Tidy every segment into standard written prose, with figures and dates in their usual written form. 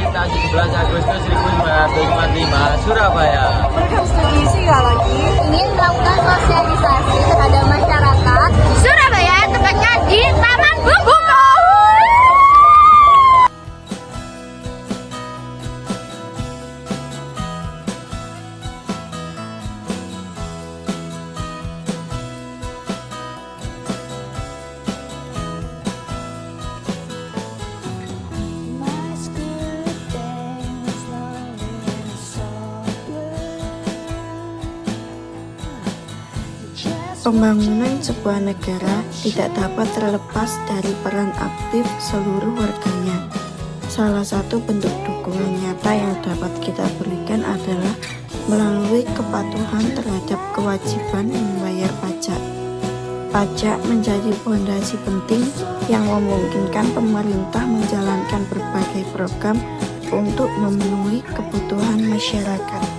Pemerintah 17 Agustus 1945 Surabaya. Program studi Sila lagi ingin melakukan sosialisasi terhadap masyarakat Surabaya, tepatnya di Taman Bumbu. Pembangunan sebuah negara tidak dapat terlepas dari peran aktif seluruh warganya. Salah satu bentuk dukungan nyata yang dapat kita berikan adalah melalui kepatuhan terhadap kewajiban membayar pajak. Pajak menjadi fondasi penting yang memungkinkan pemerintah menjalankan berbagai program untuk memenuhi kebutuhan masyarakat.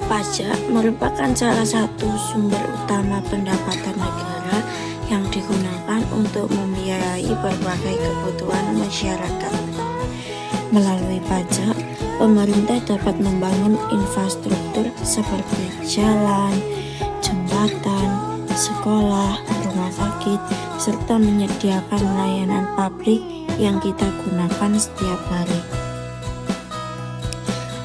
Pajak merupakan salah satu sumber utama pendapatan negara yang digunakan untuk membiayai berbagai kebutuhan masyarakat. Melalui pajak, pemerintah dapat membangun infrastruktur seperti jalan, jembatan, sekolah, rumah sakit, serta menyediakan layanan publik yang kita gunakan setiap hari.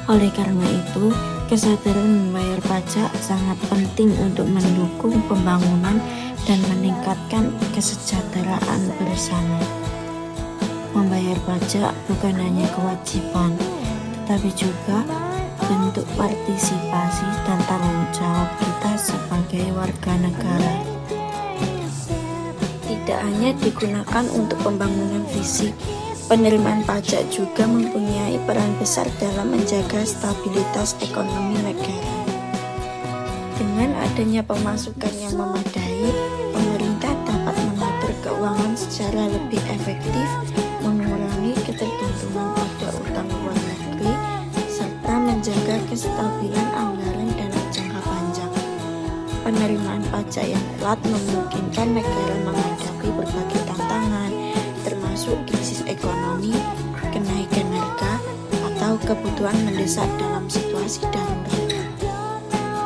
Oleh karena itu, kesadaran membayar pajak sangat penting untuk mendukung pembangunan dan meningkatkan kesejahteraan bersama. Membayar pajak bukan hanya kewajiban, tetapi juga bentuk partisipasi dan tanggung jawab kita sebagai warga negara. Tidak hanya digunakan untuk pembangunan fisik, penerimaan pajak juga mempunyai peran besar dalam menjaga stabilitas ekonomi negara. Dengan adanya pemasukan yang memadai, pemerintah dapat mengatur keuangan secara lebih efektif, mengurangi ketergantungan pada utang luar negeri, serta menjaga kestabilan anggaran dalam jangka panjang. Penerimaan pajak yang kuat memungkinkan negara menghadapi berbagai tantangan, termasuk krisis ekonomi, kenaikan harga, atau kebutuhan mendesak dalam situasi darurat.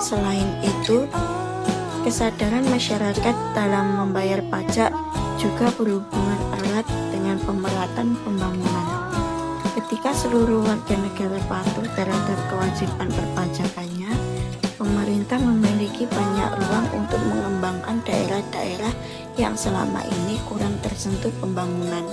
Selain itu, kesadaran masyarakat dalam membayar pajak juga berhubungan erat dengan pemerataan pembangunan. Ketika seluruh warga negara patuh terhadap kewajiban perpajakannya, pemerintah memiliki banyak ruang untuk mengembangkan daerah-daerah yang selama ini kurang tersentuh pembangunan.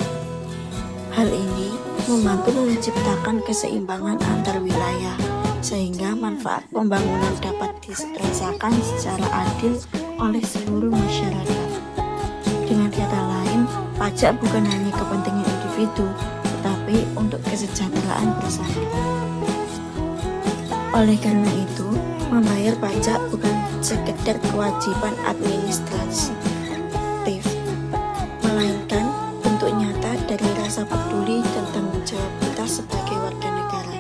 Hal ini membantu menciptakan keseimbangan antar wilayah, sehingga manfaat pembangunan dapat dirasakan secara adil oleh seluruh masyarakat. Dengan kata lain, pajak bukan hanya kepentingan individu, tetapi untuk kesejahteraan bersama. Oleh karena itu, membayar pajak bukan sekedar kewajiban administratif, melainkan bentuk nyata dari rasa peduli dan tanggung jawab kita sebagai warga negara.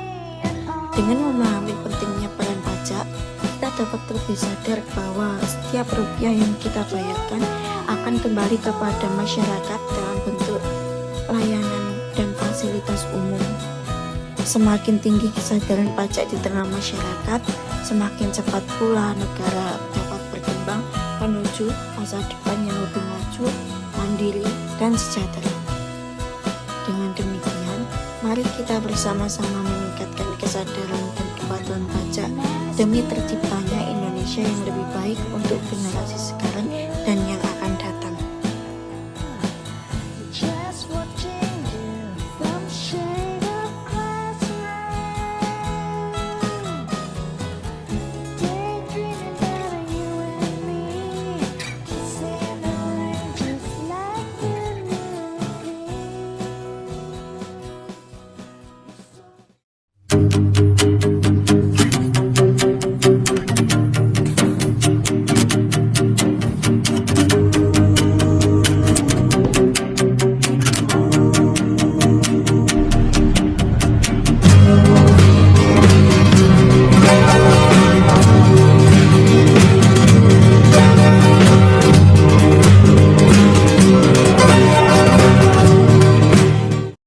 Dengan memahami pentingnya peran pajak, kita dapat lebih sadar bahwa setiap rupiah yang kita bayarkan akan kembali kepada masyarakat dalam bentuk layanan dan fasilitas umum. Semakin tinggi kesadaran pajak di tengah masyarakat, semakin cepat pula negara dapat berkembang menuju masa depan yang lebih maju, mandiri, dan sejahtera. Dengan demikian, mari kita bersama-sama meningkatkan kesadaran dan kepatuhan pajak demi terciptanya Indonesia yang lebih baik untuk generasi sekarang dan yang akan datang.